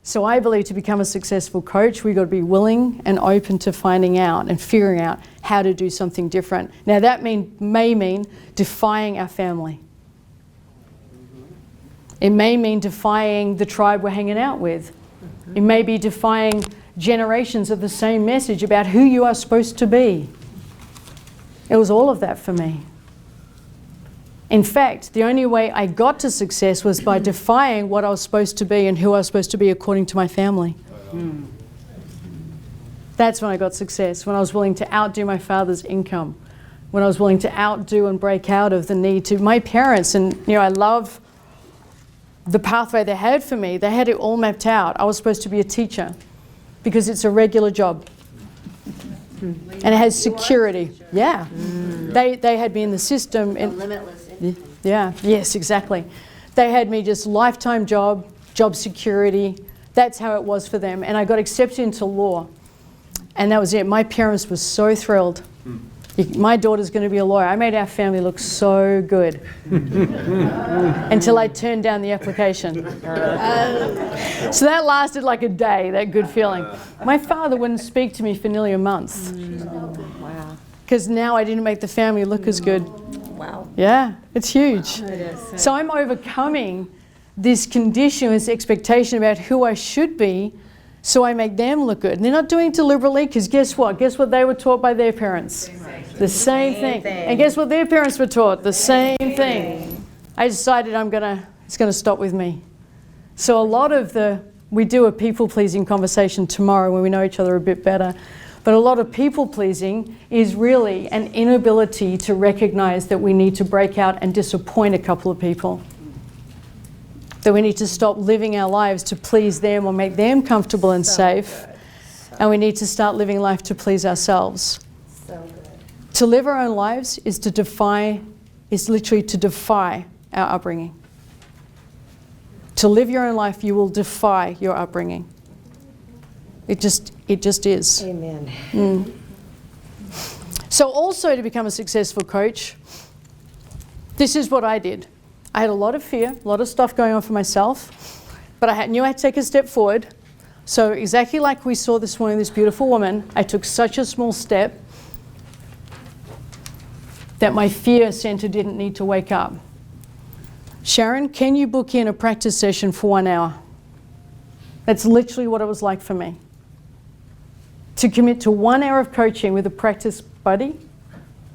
So I believe to become a successful coach, we've got to be willing and open to finding out and figuring out how to do something different. Now that may mean defying our family. It may mean defying the tribe we're hanging out with. It may be defying generations of the same message about who you are supposed to be. It was all of that for me. In fact, the only way I got to success was by defying what I was supposed to be and who I was supposed to be according to my family. That's when I got success, when I was willing to outdo my father's income, when I was willing to outdo and break out of the need to. My parents, and I love the pathway they had for me. They had it all mapped out. I was supposed to be a teacher because it's a regular job. And it has security. Yeah. They had me in the system. Limitless income. Yeah. Yes, exactly. They had me just lifetime job security. That's how it was for them. And I got accepted into law. And that was it. My parents were so thrilled. My daughter's going to be a lawyer. I made our family look so good until I turned down the application. So that lasted like a day, that good feeling. My father wouldn't speak to me for nearly a month. Wow. Because now I didn't make the family look as good. Wow. Yeah, it's huge. It is. So I'm overcoming this condition, this expectation about who I should be, so I make them look good. And they're not doing it deliberately, because guess what? Guess what they were taught by their parents? The same thing. And guess what their parents were taught? The same thing. I decided it's gonna stop with me. So a lot of we do a people-pleasing conversation tomorrow when we know each other a bit better. But a lot of people-pleasing is really an inability to recognize that we need to break out and disappoint a couple of people. That we need to stop living our lives to please them or make them comfortable and safe. And we need to start living life to please ourselves. So good. To live our own lives is literally to defy our upbringing. To live your own life, you will defy your upbringing. It just is. Amen. So also to become a successful coach, this is what I did. I had a lot of fear, a lot of stuff going on for myself, but I knew I had to take a step forward. So exactly like we saw this morning, this beautiful woman, I took such a small step that my fear center didn't need to wake up. Sharon, can you book in a practice session for 1 hour? That's literally what it was like for me. To commit to 1 hour of coaching with a practice buddy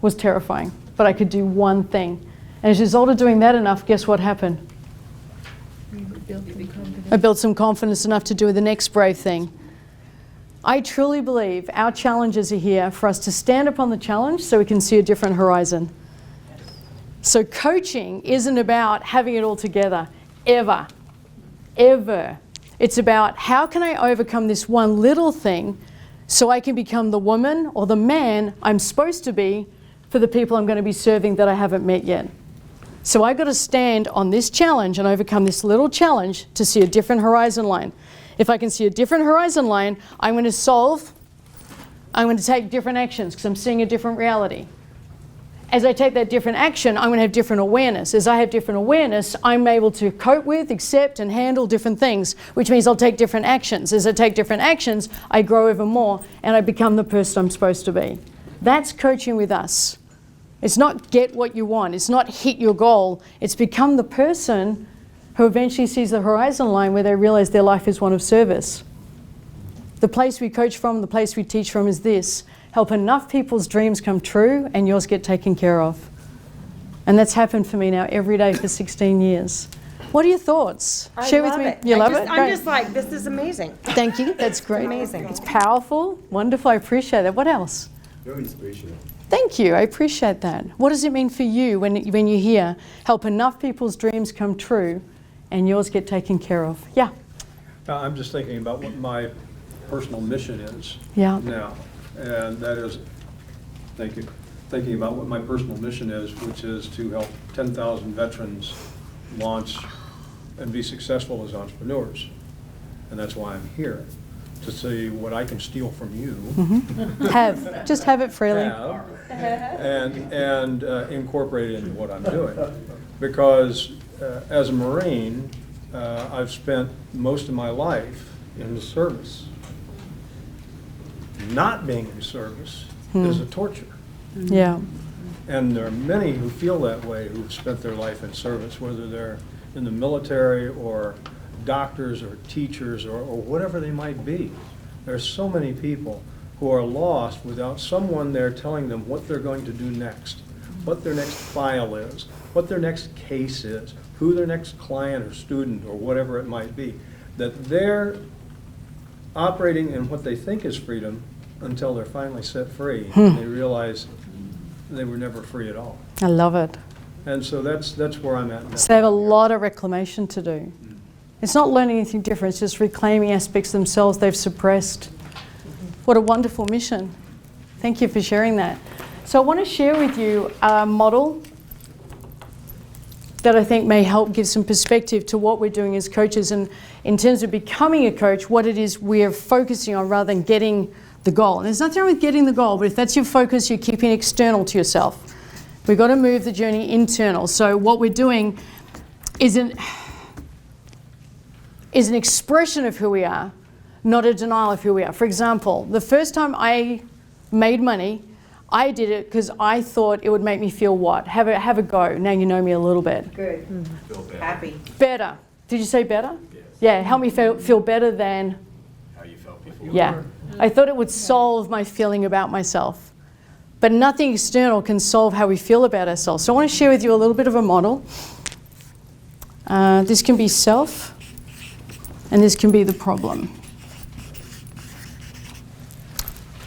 was terrifying, but I could do one thing. And as a result of doing that enough, guess what happened? I built some confidence enough to do the next brave thing. I truly believe our challenges are here for us to stand upon the challenge so we can see a different horizon. So coaching isn't about having it all together, ever. It's about how can I overcome this one little thing so I can become the woman or the man I'm supposed to be for the people I'm going to be serving that I haven't met yet. So I've got to stand on this challenge and overcome this little challenge to see a different horizon line. If I can see a different horizon line, I'm going to take different actions because I'm seeing a different reality. As I take that different action, I'm going to have different awareness. As I have different awareness, I'm able to cope with, accept, and handle different things, which means I'll take different actions. As I take different actions, I grow even more, and I become the person I'm supposed to be. That's coaching with us. It's not get what you want. It's not hit your goal. It's become the person who eventually sees the horizon line where they realize their life is one of service. The place we coach from, the place we teach from is this: help enough people's dreams come true and yours get taken care of. And that's happened for me now every day for 16 years. What are your thoughts? Share with me. It. You love it? I'm Great. just like, this is amazing. Thank you. That's great. Amazing. It's powerful. Wonderful. I appreciate that. What else? Very inspirational. Thank you. I appreciate that. What does it mean for you when you hear help enough people's dreams come true and yours get taken care of? Yeah. I'm just thinking about what my personal mission is Yeah. now. And that is, thank you, thinking about what my personal mission is, which is to help 10,000 veterans launch and be successful as entrepreneurs. And that's why I'm here, to see what I can steal from you. Mm-hmm. Just have it freely. And incorporate it into what I'm doing. Because as a Marine, I've spent most of my life in service. Not being in service is a torture. Yeah. And there are many who feel that way, who've spent their life in service, whether they're in the military or doctors or teachers or whatever they might be. There's so many people who are lost without someone there telling them what they're going to do next, what their next file is, what their next case is, who their next client or student or whatever it might be. That they're operating in what they think is freedom until they're finally set free and they realize they were never free at all. I love it. And so that's where I'm at now. So they have a lot of reclamation to do. It's not learning anything different, it's just reclaiming aspects themselves they've suppressed. What a wonderful mission. Thank you for sharing that. So I want to share with you a model that I think may help give some perspective to what we're doing as coaches, and in terms of becoming a coach, what it is we're focusing on rather than getting the goal. And there's nothing wrong with getting the goal, but if that's your focus, you're keeping external to yourself. We've got to move the journey internal. So what we're doing is an expression of who we are, not a denial of who we are. For example, the first time I made money, I did it because I thought it would make me feel what? Have a go. Now you know me a little bit. Good. Feel better. Happy. Better. Did you say better? Yes. Yeah, help me feel better than, How you felt before. yeah. I thought it would solve my feeling about myself. But nothing external can solve how we feel about ourselves. So I want to share with you a little bit of a model. This can be self, and this can be the problem.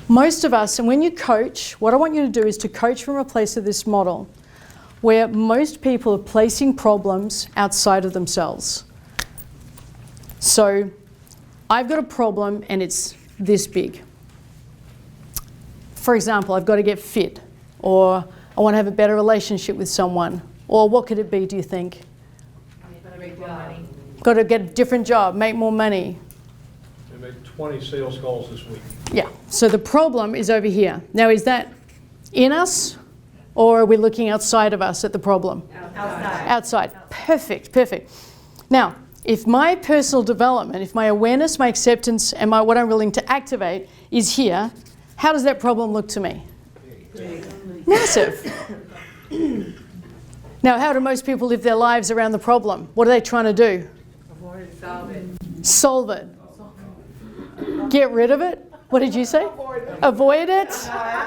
Most of us, and when you coach, what I want you to do is to coach from a place of this model where most people are placing problems outside of themselves. So I've got a problem and it's this big. For example, I've got to get fit, or I want to have a better relationship with someone, or what could it be, do you think? Got to get a different job, make more money. I made 20 sales calls this week. Yeah, so the problem is over here. Now, is that in us, or are we looking outside of us at the problem? Outside. Outside. Perfect, perfect. Now, if my personal development, if my awareness, my acceptance, and what I'm willing to activate is here, how does that problem look to me? Massive. Now, how do most people live their lives around the problem? What are they trying to do? Solve it. Get rid of it. What did you say? Avoid it.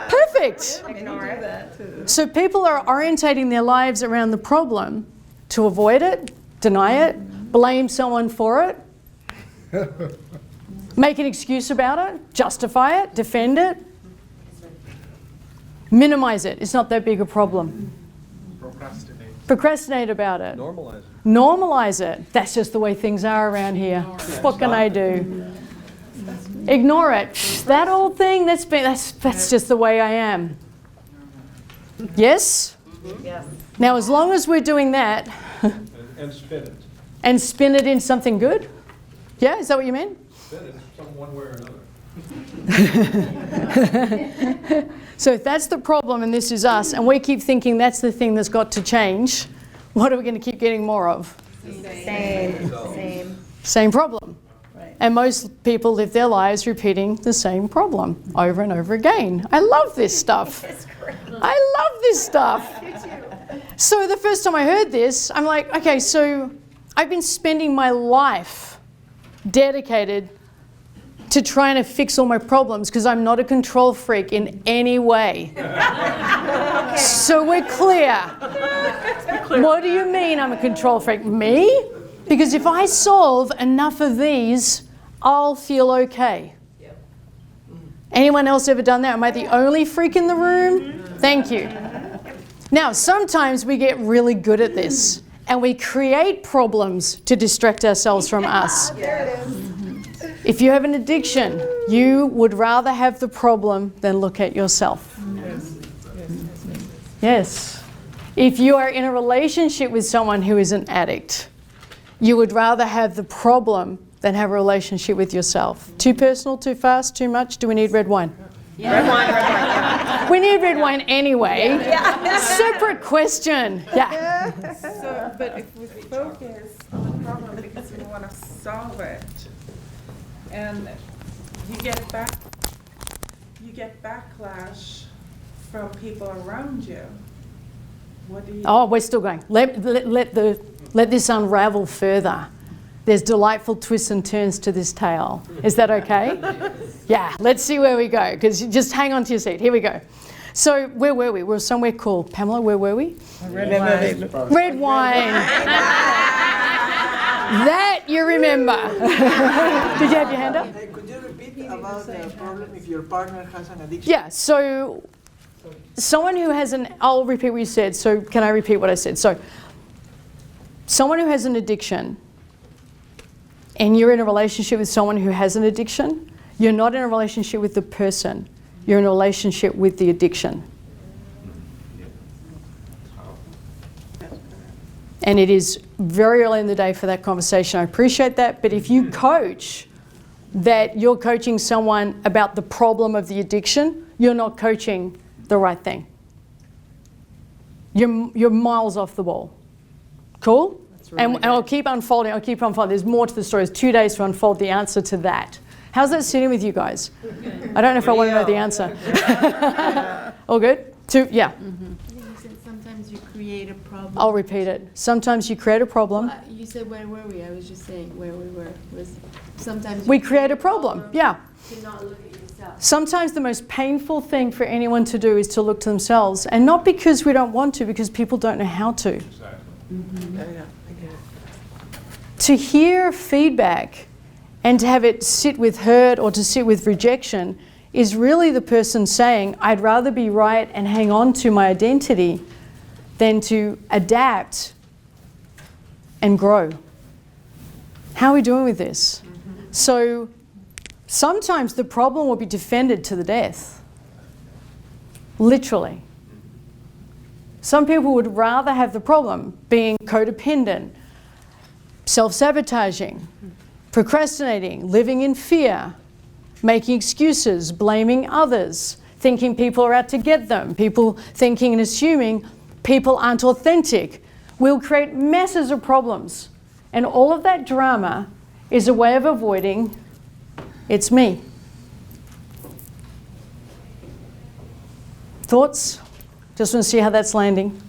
Perfect. Ignore it. So people are orientating their lives around the problem to avoid it, deny it, blame someone for it, make an excuse about it, justify it, defend it, minimize it. It's not that big a problem. Procrastinate about it. Normalize it. Normalize it. That's just the way things are around here. What can I do? Ignore it. That old thing, that's just the way I am. Yes? Yes. Now, as long as we're doing that And spin it. and spin it in something good, yeah, is that what you mean? Spin it some one way or another. So if that's the problem and this is us, and we keep thinking that's the thing that's got to change, what are we going to keep getting more of? Same. Same problem. Right. And most people live their lives repeating the same problem over and over again. I love this stuff. I love this stuff. So the first time I heard this, I'm like, okay, so I've been spending my life dedicated to trying to fix all my problems because I'm not a control freak in any way. So we're clear. What do you mean I'm a control freak? Me? Because if I solve enough of these, I'll feel okay. Anyone else ever done that? Am I the only freak in the room? Thank you. Now, sometimes we get really good at this and we create problems to distract ourselves from us. If you have an addiction, you would rather have the problem than look at yourself. Yes. If you are in a relationship with someone who is an addict, you would rather have the problem than have a relationship with yourself. Too personal, too fast, too much? Do we need red wine? Red wine. Yeah. We need red wine anyway. Separate question. Yeah. So, but if we focus on the problem because we want to solve it, And you get backlash from people around you. What do you? Oh, we're still going. Let this unravel further. There's delightful twists and turns to this tale. Is that okay? Yeah, let's see where we go, because just hang on to your seat. Here we go. So where were we? We were somewhere cool. Pamela, where were we? Red wine. Red wine. That you remember. Did you have your hand up? Could you repeat about the problem if your partner has an addiction? Yeah, so someone who has I'll repeat what you said. So can I repeat what I said? So someone who has an addiction, and you're in a relationship with someone who has an addiction, you're not in a relationship with the person. You're in a relationship with the addiction. And it is very early in the day for that conversation. I appreciate that. But if you coach that you're coaching someone about the problem of the addiction, you're not coaching the right thing. You're miles off the ball. Cool? And I'll keep unfolding. There's more to the story. There's 2 days to unfold the answer to that. How's that sitting with you guys? I don't know if I want to know the answer. All good? Yeah. You said sometimes you create a problem. I'll repeat it. Sometimes you create a problem. You said where were we? I was just saying where we were. Sometimes We create a problem. Yeah. to not look at yourself. Sometimes the most painful thing for anyone to do is to look to themselves. And not because we don't want to, because people don't know how to. Exactly. To hear feedback and to have it sit with hurt or to sit with rejection is really the person saying, I'd rather be right and hang on to my identity than to adapt and grow. How are we doing with this? So sometimes the problem will be defended to the death. Literally. Some people would rather have the problem being codependent, self-sabotaging, procrastinating, living in fear, making excuses, blaming others, thinking people are out to get them, people thinking and assuming people aren't authentic. We'll create masses of problems. And all of that drama is a way of avoiding, it's me. Thoughts? Just want to see how that's landing.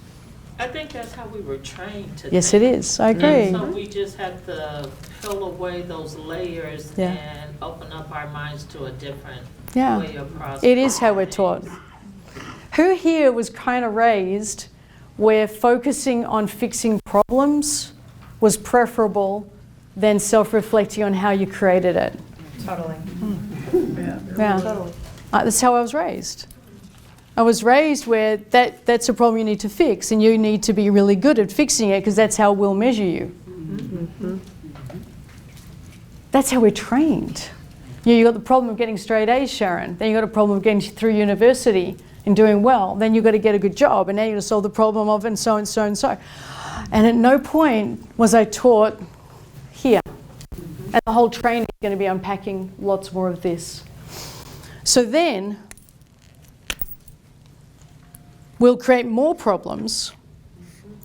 I think that's how we were trained to Yes, think. it is. I agree. And so we just have to peel away those layers Yeah. and open up our minds to a different Yeah. way of processing. It is how we're taught. Who here was kind of raised where focusing on fixing problems was preferable than self-reflecting on how you created it? Totally. Yeah. Totally. That's how I was raised. I was raised where that's a problem you need to fix, and you need to be really good at fixing it because that's how we'll measure you. That's how we're trained. You got the problem of getting straight A's, Sharon. Then you got a problem of getting through university and doing well. Then you've got to get a good job, and now you've got to solve the problem of and so and so and so. And at no point was I taught here. And the whole training is going to be unpacking lots more of this. So then we'll create more problems.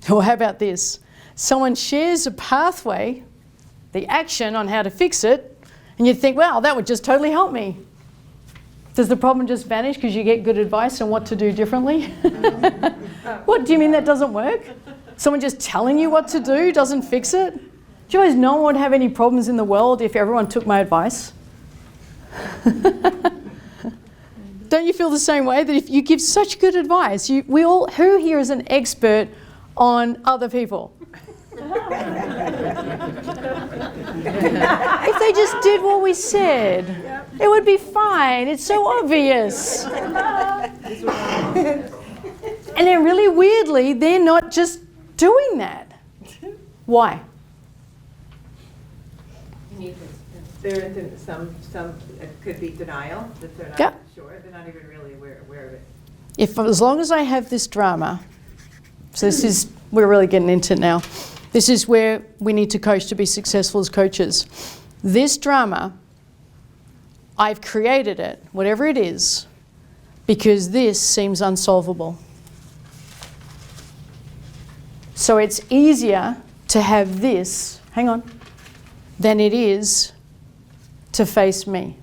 Or how about this? Someone shares a pathway, the action on how to fix it, and you think, wow, that would just totally help me. Does the problem just vanish because you get good advice on what to do differently? What, do you mean that doesn't work? Someone just telling you what to do doesn't fix it? Do you realize no one would have any problems in the world if everyone took my advice? Don't you feel the same way, that if you give such good advice, who here is an expert on other people? If they just did what we said, it would be fine. It's so obvious. And then really weirdly, they're not just doing that. Why? There is some it could be denial, that they're not Yeah. sure, they're not even really aware of it. As long as I have this drama, so this is, we're really getting into it now. This is where we need to coach to be successful as coaches. This drama, I've created it, whatever it is, because this seems unsolvable. So it's easier to have this, hang on, than it is to face me.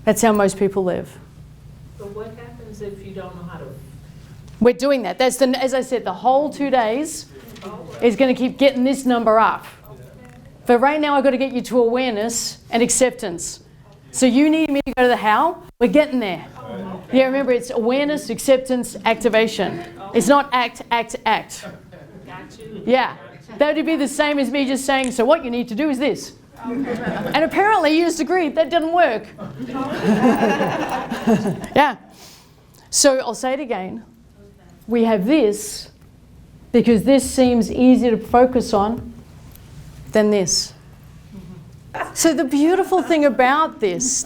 That's how most people live. But what happens if you don't know how to? We're doing that. That's as I said, the whole 2 days is going to keep getting this number up. But right now I've got to get you to awareness and acceptance. So you need me to go to the how? We're getting there. Yeah, remember it's awareness, acceptance, activation. It's not act, act, act. Got you. Yeah. That would be the same as me just saying, so what you need to do is this. And apparently you just agreed that didn't work. Yeah. So I'll say it again. We have this because this seems easier to focus on than this. So the beautiful thing about this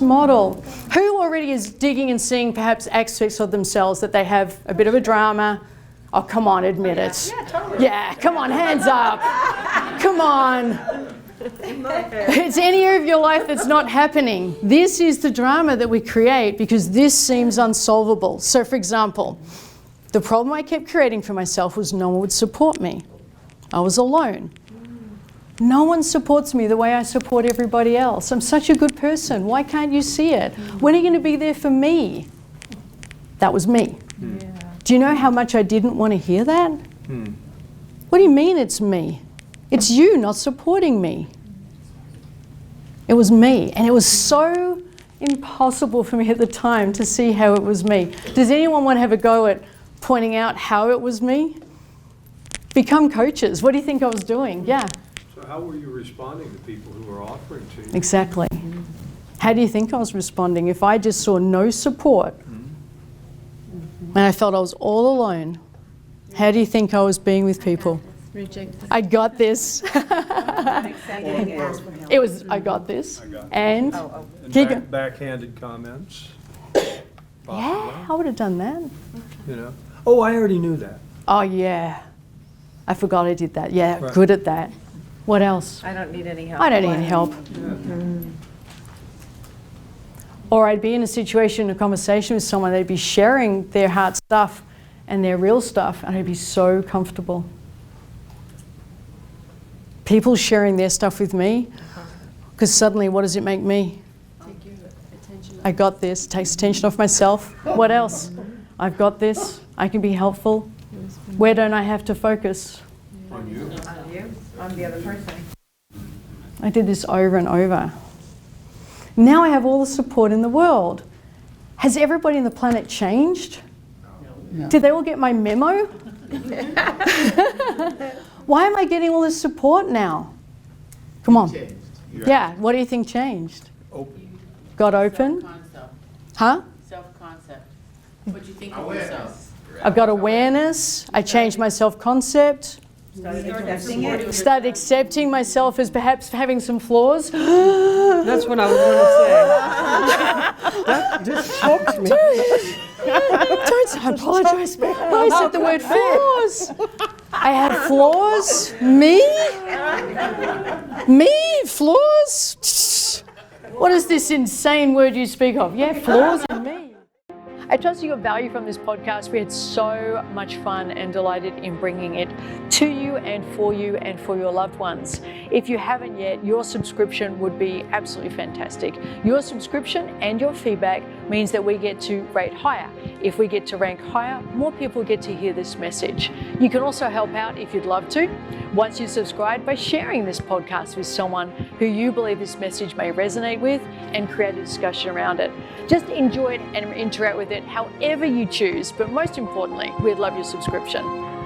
model, who already is digging and seeing perhaps aspects of themselves that they have a bit of a drama? Oh, come on, admit it. Yeah, totally. Yeah, come on, hands up. Come on. It's any area of your life that's not happening. This is the drama that we create because this seems unsolvable. So, for example, the problem I kept creating for myself was no one would support me. I was alone. No one supports me the way I support everybody else. I'm such a good person. Why can't you see it? When are you going to be there for me? That was me. Yeah. Do you know how much I didn't want to hear that? What do you mean it's me? It's you not supporting me. It was me. And it was so impossible for me at the time to see how it was me. Does anyone want to have a go at pointing out how it was me? Become coaches. What do you think I was doing? Yeah. So how were you responding to people who were offering to you? Exactly. How do you think I was responding? If I just saw no support and I felt I was all alone, how do you think I was being with people? Rejected. I got this. It was, I got this. I got it. And, And keep going. backhanded comments? Yeah, Possibly, I would have done that. you know? Oh, I already knew that. Oh, yeah. I forgot I did that. Yeah, Right. good at that. What else? I don't need any help. I don't need any help. Or I'd be in a situation, a conversation with someone, they'd be sharing their heart stuff and their real stuff, and I'd be so comfortable. People sharing their stuff with me, because suddenly what does it make me? Take your attention. I got this, takes attention off myself. What else? I've got this, I can be helpful. Where don't I have to focus? On you? On you, on the other person. I did this over and over. Now I have all the support in the world. Has everybody on the planet changed? No. Did they all get my memo? Why am I getting all this support now? Come on. Yeah, what do you think changed? Open. Got open? Self-concept. Huh? Self-concept. What you think of yourself. I've got awareness. I changed my self-concept. Accepting it. Started accepting myself as perhaps having some flaws. That's what I was going to say. That just shocked me. Don't I apologize. I said the word flaws. I have flaws. Me? Me? Flaws? What is this insane word you speak of? Yeah, flaws in me. I trust you got value from this podcast. We had so much fun and delighted in bringing it to you and for your loved ones. If you haven't yet, your subscription would be absolutely fantastic. Your subscription and your feedback means that we get to rate higher. If we get to rank higher, more people get to hear this message. You can also help out if you'd love to, once you subscribe, by sharing this podcast with someone who you believe this message may resonate with and create a discussion around it. Just enjoy it and interact with it however you choose, but most importantly, we'd love your subscription.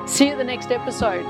See you at the next episode.